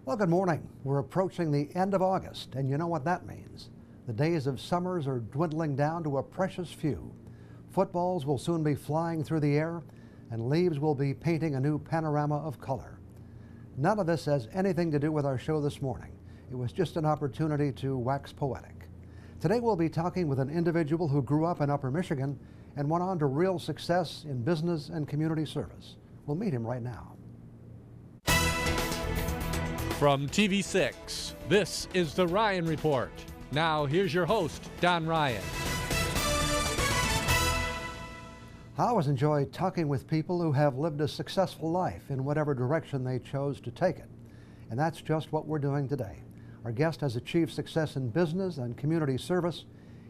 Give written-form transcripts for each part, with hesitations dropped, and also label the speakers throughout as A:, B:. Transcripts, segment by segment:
A: Well, good morning. We're approaching the end of August, and you know what that means. The days of summers are dwindling down to a precious few. Footballs will soon be flying through the air, and leaves will be painting a new panorama of color. None of this has anything to do with our show this morning. It was just an opportunity to wax poetic. Today we'll be talking with an individual who grew up in Upper Michigan and went on to real success in business and community service. We'll meet him right now.
B: From TV6, this is The Ryan Report. Now, here's your host, Don Ryan.
A: I always enjoy talking with people who have lived a successful life in whatever direction they chose to take it. And that's just what we're doing today. Our guest has achieved success in business and community service,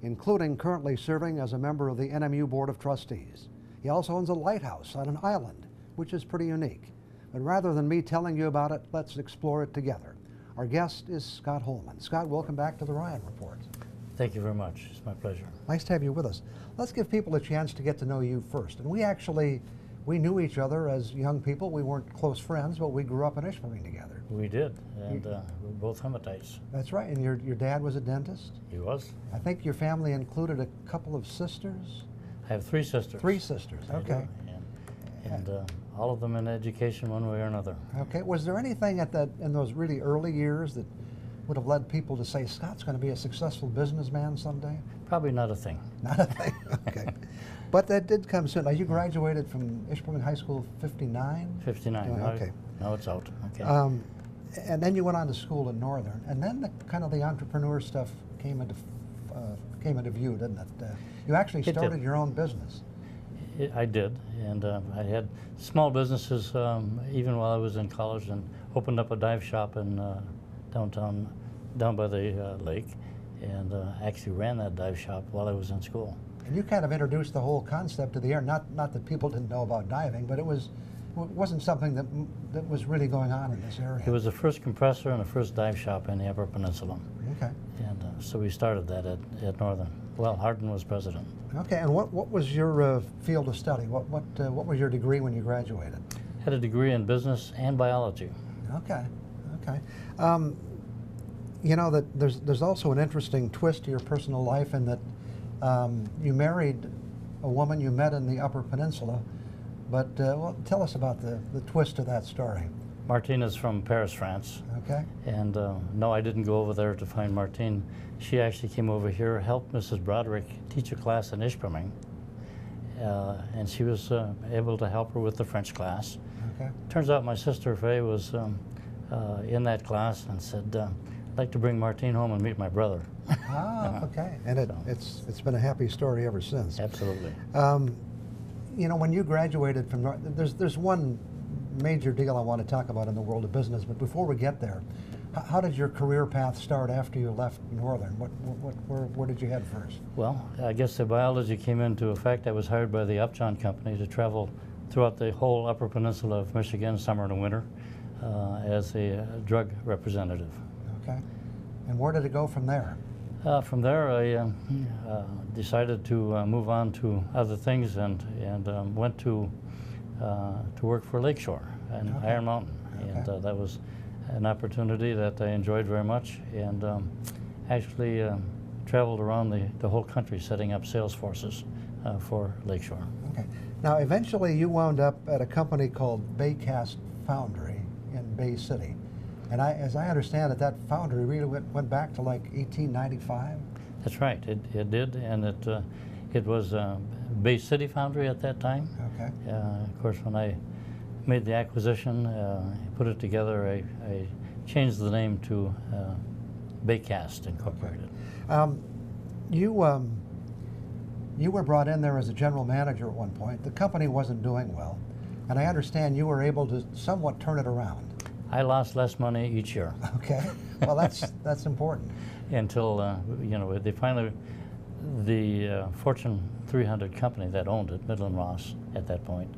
A: including currently serving as a member of the NMU Board of Trustees. He also owns a lighthouse on an island, which is pretty unique. But rather than me telling you about it, let's explore it together. Our guest is Scott Holman. Scott, welcome back to the Ryan Report.
C: Thank you very much. It's my pleasure.
A: Nice to have you with us. Let's give people a chance to get to know you first. And we knew each other as young people. We weren't close friends, but we grew up in Ishpeming together.
C: We did, and we're both Hematites.
A: That's right. And your dad was a dentist?
C: He was.
A: I think your family included a couple of sisters?
C: I have three sisters.
A: Three sisters, okay.
C: And all of them in education one way or another.
A: Okay. Was there anything in those really early years that would have led people to say, Scott's going to be a successful businessman someday?
C: Probably not a thing.
A: Not a thing, okay. But that did come soon. Now, you graduated from Ishpeming High School 59?
C: 59.
A: Oh, okay.
C: Now it's out. Okay.
A: And then you went on to school at Northern, and then the entrepreneur stuff came into view, didn't it? You actually started your own business.
C: I did, and I had small businesses even while I was in college, and opened up a dive shop in downtown, down by the lake, and actually ran that dive shop while I was in school.
A: And you kind of introduced the whole concept to the air. Not that people didn't know about diving, but it wasn't something that was really going on in this area.
C: It was the first compressor and the first dive shop in the Upper Peninsula.
A: Okay.
C: And so we started that at Northern. Well, Hardin was president.
A: Okay. And what was your field of study? What was your degree when you graduated?
C: Had a degree in business and biology.
A: Okay. Okay. You know that there's also an interesting twist to your personal life in that you married a woman you met in the Upper Peninsula, but well, tell us about the twist of that story.
C: Martine is from Paris, France.
A: Okay.
C: And no, I didn't go over there to find Martine. She actually came over here, helped Mrs. Broderick teach a class in Ishpeming, and she was able to help her with the French class.
A: Okay.
C: Turns out my sister Faye was in that class and said, I'd like to bring Martine home and meet my brother.
A: Ah, okay. And it's been a happy story ever since.
C: Absolutely.
A: You know, when you graduated from there's one major deal I want to talk about in the world of business, but before we get there, how did your career path start after you left Northern? Where did you head first?
C: Well, I guess the biology came into effect. I was hired by the Upjohn Company to travel throughout the whole Upper Peninsula of Michigan, summer and winter, as a drug representative.
A: Okay. And where did it go from there?
C: From there, I decided to move on to other things and went to work for Lakeshore in Iron Mountain.
A: Okay.
C: And that was an opportunity that I enjoyed very much, and actually traveled around the whole country setting up sales forces for Lakeshore.
A: Okay. Now, eventually you wound up at a company called Baycast Foundry in Bay City. And as I understand it, that foundry really went back to like 1895?
C: That's right, it did, and it was Bay City Foundry at that time.
A: Okay.
C: Of course, when I made the acquisition, put it together, I changed the name to Baycast Incorporated.
A: Okay. You were brought in there as a general manager at one point. The company wasn't doing well, and I understand you were able to somewhat turn it around.
C: I lost less money each year.
A: Okay. Well, that's important.
C: Until you know, they finally, the Fortune 300 company that owned it, Midland Ross, at that point,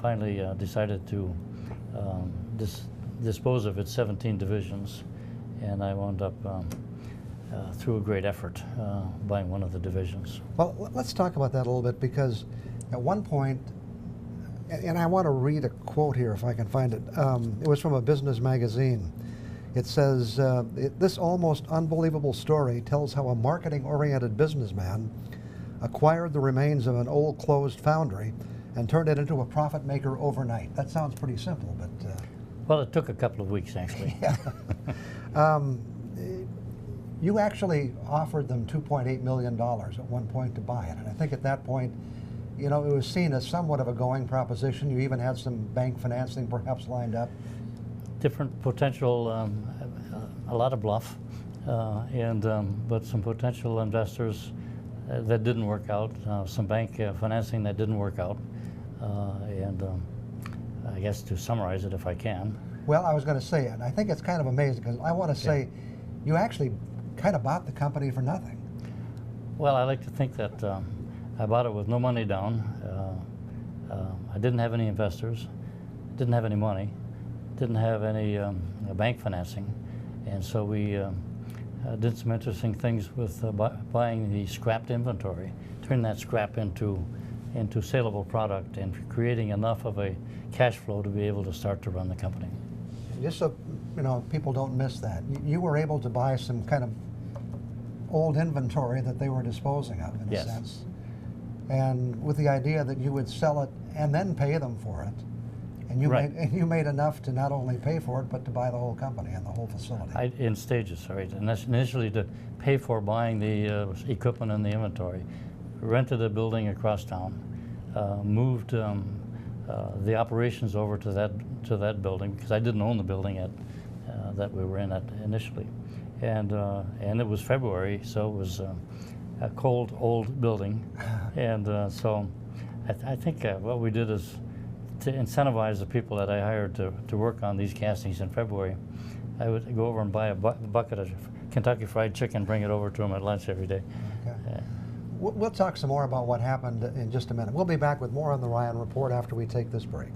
C: finally decided to dispose of its 17 divisions, and I wound up through a great effort buying one of the divisions.
A: Well, let's talk about that a little bit, because at one point And I want to read a quote here if I can find it. It was from a business magazine. It says, this almost unbelievable story tells how a marketing-oriented businessman acquired the remains of an old closed foundry and turned it into a profit maker overnight. That sounds pretty simple, but...
C: Well, it took a couple of weeks, actually.
A: Yeah. You actually offered them $2.8 million at one point to buy it, and I think at that point, you know, it was seen as somewhat of a going proposition. You even had some bank financing perhaps lined up.
C: Different potential, a lot of bluff, but some potential investors that didn't work out, some bank financing that didn't work out, I guess to summarize it if I can.
A: Well, I was going to say, and I think it's kind of amazing because I want to say you actually kind of bought the company for nothing.
C: Well, I like to think that I bought it with no money down. I didn't have any investors, didn't have any money, didn't have any bank financing, and so we did some interesting things with buying the scrapped inventory, turning that scrap into saleable product, and creating enough of a cash flow to be able to start to run the company.
A: Just so you know, people don't miss that. You were able to buy some kind of old inventory that they were disposing of, in a sense, and with the idea that you would sell it and then pay them for it. And you made enough to not only pay for it, but to buy the whole company and the whole facility. In
C: stages, right? And that's initially to pay for buying the equipment and the inventory. Rented a building across town, moved the operations over to that building because I didn't own the building that we were in initially, and it was February, so it was a cold old building, and so I think what we did is to incentivize the people that I hired to work on these castings in February. I would go over and buy a bucket of Kentucky Fried Chicken, bring it over to them at lunch every day.
A: Okay. We'll talk some more about what happened in just a minute. We'll be back with more on the Ryan Report after we take this break.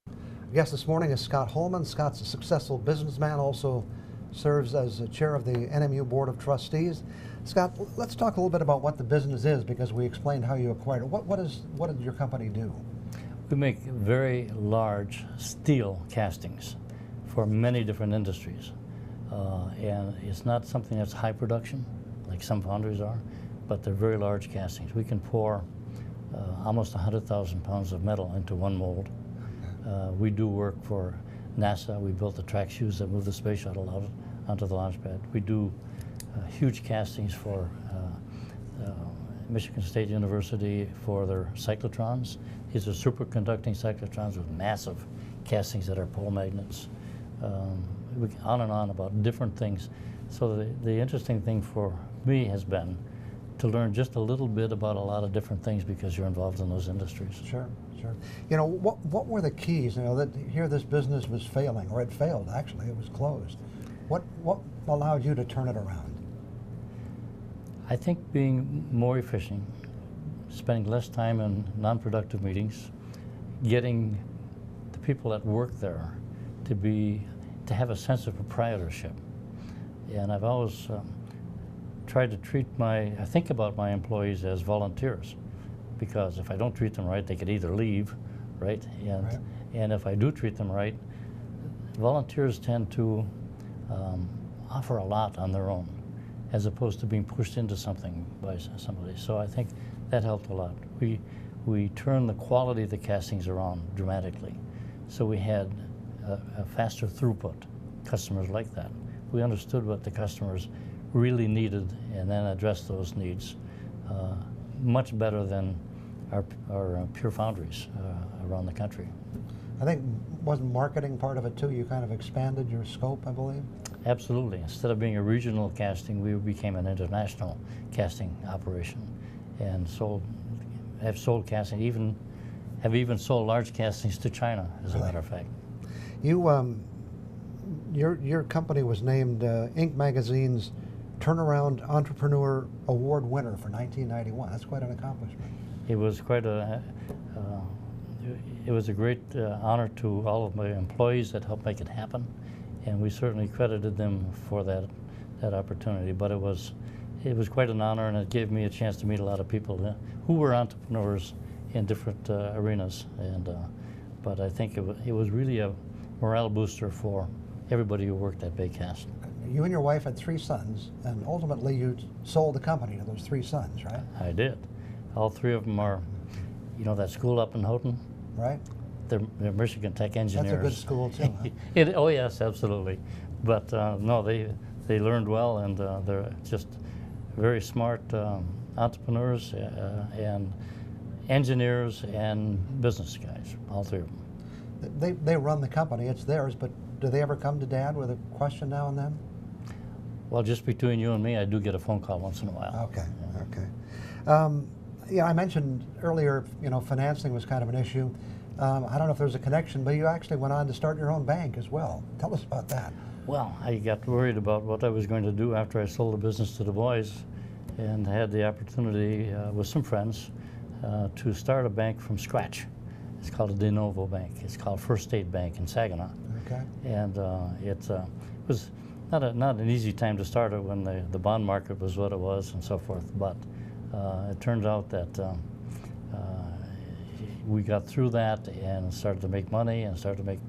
A: Our guest this morning is Scott Holman. Scott's a successful businessman, also serves as the chair of the NMU Board of Trustees. Scott, let's talk a little bit about what the business is, because we explained how you acquired it. What did your company do?
C: We make very large steel castings for many different industries. And it's not something that's high production, like some foundries are, but they're very large castings. We can pour almost 100,000 pounds of metal into one mold. We do work for NASA. We built the track shoes that move the space shuttle out onto the launch pad. We do huge castings for Michigan State University for their cyclotrons. These are superconducting cyclotrons with massive castings that are pole magnets. On and on about different things. So the interesting thing for me has been to learn just a little bit about a lot of different things because you're involved in those industries.
A: Sure, sure. You know, what were the keys? You know, that here this business was failing, or it failed actually, it was closed. What allowed you to turn it around?
C: I think being more efficient, spending less time in non-productive meetings, getting the people that work there to have a sense of proprietorship. And I've always tried to think about my employees as volunteers, because if I don't treat them right, they could either leave, right? And if I do treat them right, volunteers tend to offer a lot on their own, as opposed to being pushed into something by somebody. So I think that helped a lot. We turned the quality of the castings around dramatically. So we had a faster throughput. Customers like that. We understood what the customers really needed and then addressed those needs much better than our pure foundries around the country.
A: I think, wasn't marketing part of it too? You kind of expanded your scope, I believe?
C: Absolutely. Instead of being a regional casting, we became an international casting operation, and have sold casting, have even sold large castings to China, as a matter of fact.
A: Your company was named Inc. Magazine's Turnaround Entrepreneur Award winner for 1991. That's quite an accomplishment.
C: It was quite it was a great honor to all of my employees that helped make it happen, and we certainly credited them for that opportunity. But it was it was quite an honor, and it gave me a chance to meet a lot of people who were entrepreneurs in different arenas. But I think it was really a morale booster for everybody who worked at Baycast.
A: You and your wife had 3 sons, and ultimately you sold the company to those 3 sons, right?
C: I did. All 3 of them are, you know, that school up in Houghton?
A: Right.
C: They're Michigan Tech engineers.
A: That's a good school too, huh?
C: Oh yes, absolutely. But no, they learned well, and they're just very smart entrepreneurs and engineers and business guys, all 3 of them.
A: They run the company, it's theirs, but do they ever come to Dad with a question now and then?
C: Well, just between you and me, I do get a phone call once in a while.
A: Okay, okay. Yeah, I mentioned earlier, you know, financing was kind of an issue. I don't know if there's a connection, but you actually went on to start your own bank as well. Tell us about that.
C: Well, I got worried about what I was going to do after I sold the business to Du Bois, and had the opportunity with some friends to start a bank from scratch. It's called a de novo bank. It's called First State Bank in Saginaw.
A: Okay.
C: And it was not an easy time to start it when the bond market was what it was and so forth. But it turns out that we got through that and started to make money, and started to make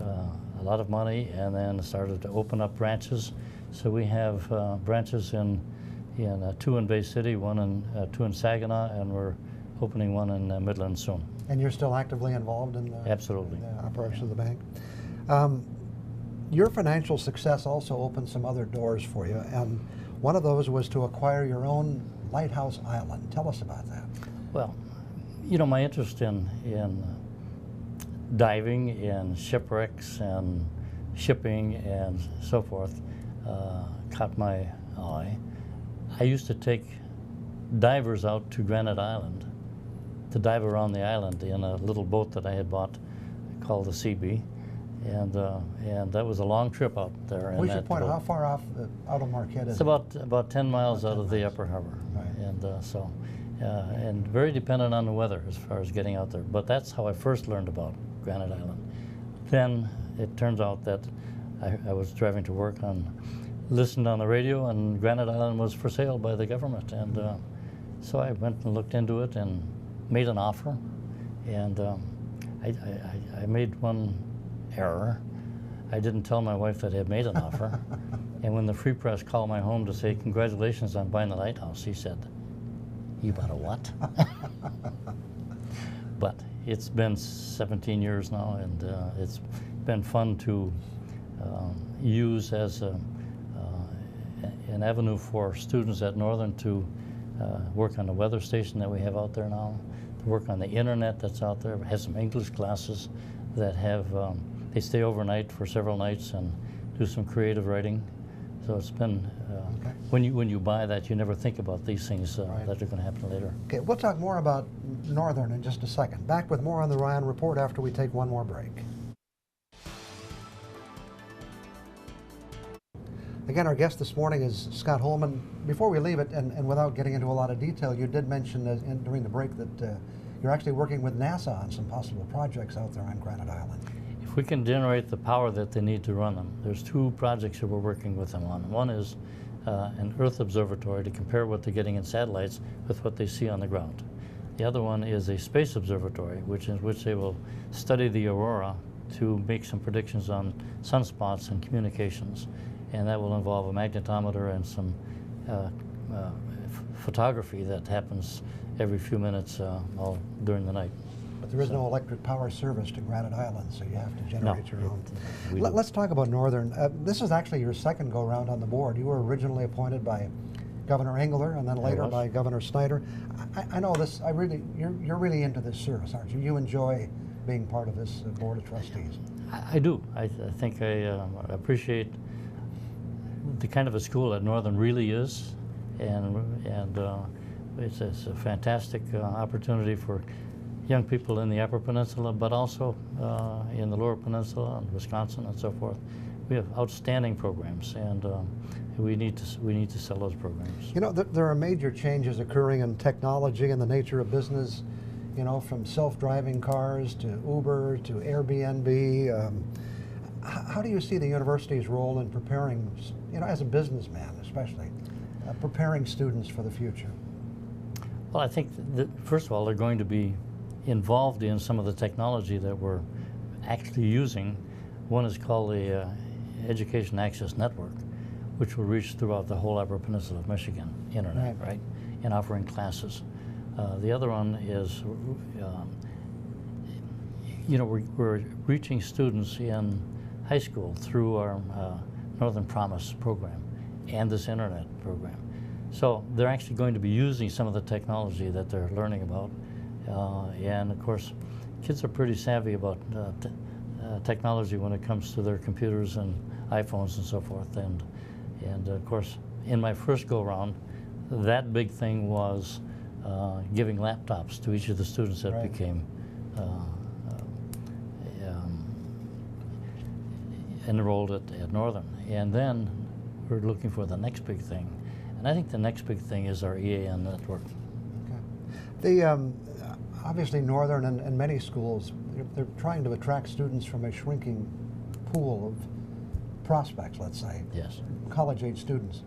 C: a lot of money, and then started to open up branches. So we have branches in 2 in Bay City, 2 in Saginaw, and we're opening 1 in Midland soon.
A: And you're still actively involved in
C: Absolutely.
A: the operation of the bank. Your financial success also opened some other doors for you, and one of those was to acquire your own lighthouse island. Tell us about that.
C: Well, you know, my interest in diving and shipwrecks and shipping and so forth caught my eye. I used to take divers out to Granite Island to dive around the island in a little boat that I had bought called the CB, and that was a long trip out there.
A: We should point out how far off out of Marquette is
C: it? It's about 10 miles out of the upper harbor,
A: right.
C: And very dependent on the weather as far as getting out there. But that's how I first learned about Granite Island. Then it turns out that I was driving to work listened on the radio, and Granite Island was for sale by the government, and so I went and looked into it and made an offer, and I made one error. I didn't tell my wife that I had made an offer, and when the Free Press called my home to say congratulations on buying the lighthouse, he said, "You bought a what?" But it's been 17 years now, and it's been fun to use as an avenue for students at Northern to work on the weather station that we have out there now, to work on the internet that's out there. We have some English classes that have, they stay overnight for several nights and do some creative writing. So it's been,
A: Okay.
C: when you buy that, you never think about these things
A: Right.
C: that are going to happen later.
A: Okay, we'll talk more about Northern in just a second. Back with more on the Ryan Report after we take one more break. Again, our guest this morning is Scott Holman. Before we leave it, and without getting into a lot of detail, you did mention during the break that you're actually working with NASA on some possible projects out there on Granite Island.
C: If we can generate the power that they need to run them, there's 2 projects that we're working with them on. One is an Earth observatory to compare what they're getting in satellites with what they see on the ground. The other one is a space observatory, which they will study the aurora to make some predictions on sunspots and communications. And that will involve a magnetometer and some photography that happens every few minutes all during the night.
A: But there is no electric power service to Granite Island, so you have to generate your own.
C: we
A: Let's talk about Northern. This is actually your second go-round on the board. You were originally appointed by Governor Engler and then later by Governor Snyder. I know this. You're really into this service, aren't you? You enjoy being part of this board of trustees.
C: I do. I think I appreciate the kind of a school that Northern really is, and it's a fantastic opportunity for young people in the Upper Peninsula, but also in the Lower Peninsula and Wisconsin and so forth. We have outstanding programs, and we need to sell those programs.
A: You know, there are major changes occurring in technology and the nature of business. You know, from self-driving cars to Uber to Airbnb. How do you see the university's role in preparing, you know, as a businessman especially, preparing students for the future?
C: Well, I think that first of all, they're going to be involved in some of the technology that we're actually using. One is called the Education Access Network, which will reach throughout the whole Upper Peninsula of Michigan, internet, right, and offering classes. The other one is, we're reaching students in high school through our Northern Promise program and this internet program. So they're actually going to be using some of the technology that they're learning about. And of course, kids are pretty savvy about technology when it comes to their computers and iPhones and so forth. And of course, in my first go-round, that big thing was giving laptops to each of the students that became enrolled at Northern. And then we're looking for the next big thing. And I think the next big thing is our EAN network.
A: Okay. The, obviously Northern and many schools, they're trying to attract students from a shrinking pool of prospects, let's say.
C: Yes.
A: College-age students.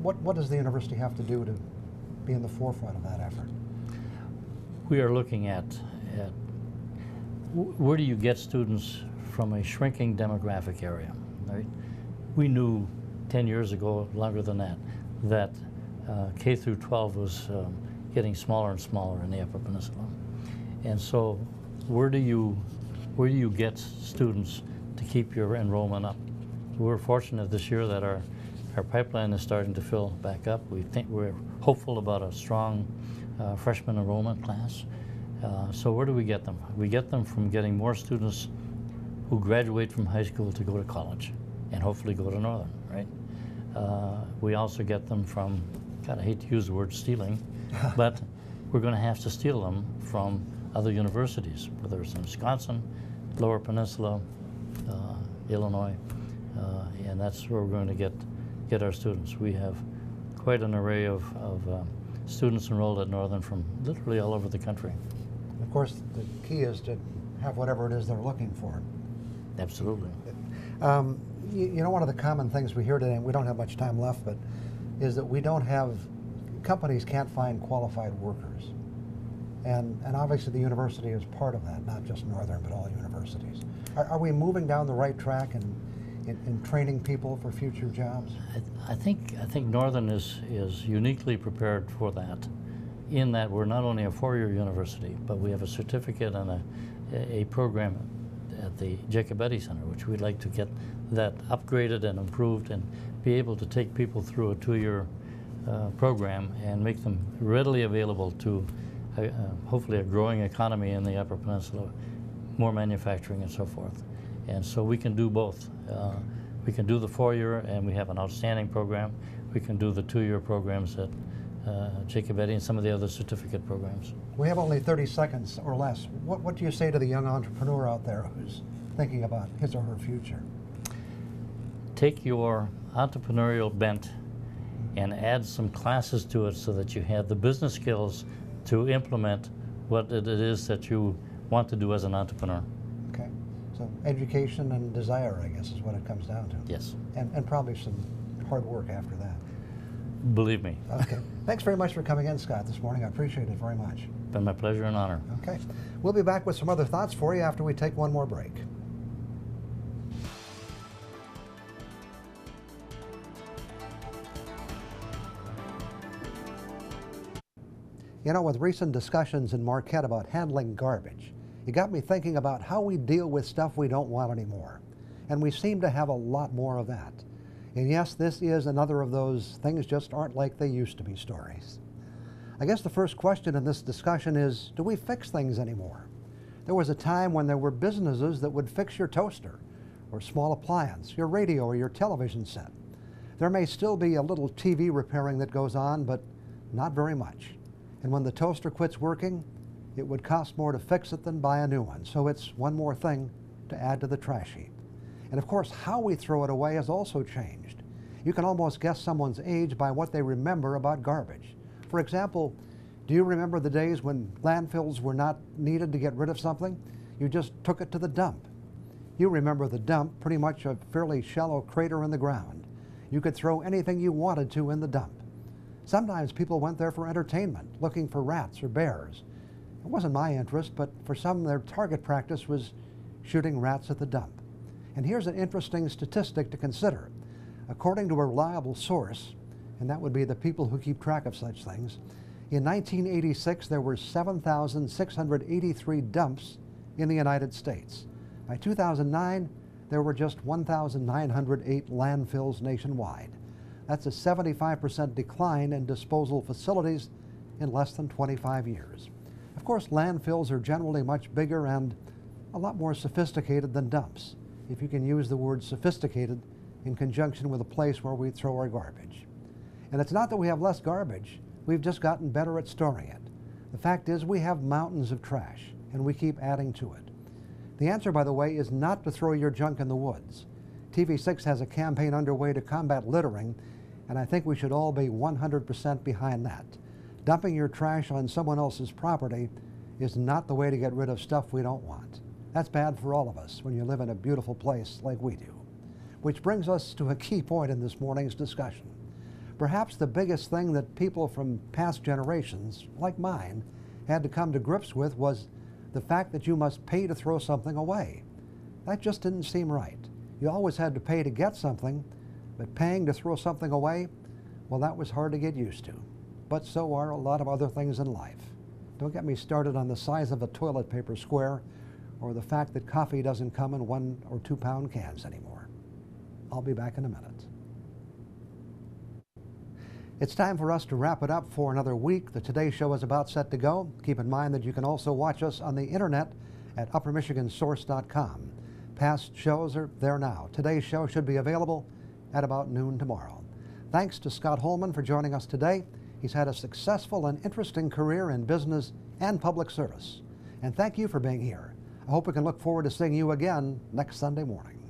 A: What does the university have to do to be in the forefront of that effort?
C: We are looking at where do you get students from a shrinking demographic area, right? We knew 10 years ago, longer than that K through 12 was getting smaller and smaller in the Upper Peninsula. And so where do you get students to keep your enrollment up? We're fortunate this year that our pipeline is starting to fill back up. We're hopeful about a strong freshman enrollment class. So where do we get them? We get them from getting more students who graduate from high school to go to college and hopefully go to Northern, right? We also get them from, God, I hate to use the word stealing, but we're going to have to steal them from other universities, whether it's in Wisconsin, Lower Peninsula, Illinois, and that's where we're going to get our students. We have quite an array of students enrolled at Northern from literally all over the country.
A: Of course, the key is to have whatever it is they're looking for.
C: Absolutely.
A: You know, one of the common things we hear today, and we don't have much time left, but is that we don't have, companies can't find qualified workers. And obviously the university is part of that, not just Northern, but all universities. Are we moving down the right track in training people for future jobs?
C: I think Northern is uniquely prepared for that, in that we're not only a four-year university, but we have a certificate and a program at the Jacob Eddy Center, which we'd like to get that upgraded and improved and be able to take people through a two-year program and make them readily available to hopefully a growing economy in the Upper Peninsula, more manufacturing and so forth. And so we can do both. We can do the four-year, and we have an outstanding program. We can do the two-year programs at Jacob Eddy and some of the other certificate programs.
A: We have only 30 seconds or less. What do you say to the young entrepreneur out there who's thinking about his or her future?
C: Take your entrepreneurial bent and add some classes to it so that you have the business skills to implement what it is that you want to do as an entrepreneur.
A: Okay, so education and desire, I guess, is what it comes down to.
C: Yes.
A: And probably some hard work after that.
C: Believe me.
A: Okay. Thanks very much for coming in, Scott, this morning. I appreciate it very much.
C: Been my pleasure and honor.
A: Okay. We'll be back with some other thoughts for you after we take one more break. You know, with recent discussions in Marquette about handling garbage, it got me thinking about how we deal with stuff we don't want anymore. And we seem to have a lot more of that. And yes, this is another of those things just aren't like they used to be stories. I guess the first question in this discussion is, do we fix things anymore? There was a time when there were businesses that would fix your toaster or small appliance, your radio or your television set. There may still be a little TV repairing that goes on, but not very much. And when the toaster quits working, it would cost more to fix it than buy a new one. So it's one more thing to add to the trash heap. And of course, how we throw it away has also changed. You can almost guess someone's age by what they remember about garbage. For example, do you remember the days when landfills were not needed to get rid of something? You just took it to the dump. You remember the dump, pretty much a fairly shallow crater in the ground. You could throw anything you wanted to in the dump. Sometimes people went there for entertainment, looking for rats or bears. It wasn't my interest, but for some, their target practice was shooting rats at the dump. And here's an interesting statistic to consider. According to a reliable source, and that would be the people who keep track of such things, in 1986 there were 7,683 dumps in the United States. By 2009, there were just 1,908 landfills nationwide. That's a 75% decline in disposal facilities in less than 25 years. Of course, landfills are generally much bigger and a lot more sophisticated than dumps, if you can use the word sophisticated in conjunction with a place where we throw our garbage. And it's not that we have less garbage, we've just gotten better at storing it. The fact is we have mountains of trash, and we keep adding to it. The answer, by the way, is not to throw your junk in the woods. TV6 has a campaign underway to combat littering, and I think we should all be 100% behind that. Dumping your trash on someone else's property is not the way to get rid of stuff we don't want. That's bad for all of us when you live in a beautiful place like we do. Which brings us to a key point in this morning's discussion. Perhaps the biggest thing that people from past generations, like mine, had to come to grips with was the fact that you must pay to throw something away. That just didn't seem right. You always had to pay to get something, but paying to throw something away, well, that was hard to get used to. But so are a lot of other things in life. Don't get me started on the size of a toilet paper square or the fact that coffee doesn't come in 1 or 2 pound cans anymore. I'll be back in a minute. It's time for us to wrap it up for another week. The Today Show is about set to go. Keep in mind that you can also watch us on the internet at uppermichigansource.com. Past shows are there now. Today's show should be available at about noon tomorrow. Thanks to Scott Holman for joining us today. He's had a successful and interesting career in business and public service. And thank you for being here. I hope we can look forward to seeing you again next Sunday morning.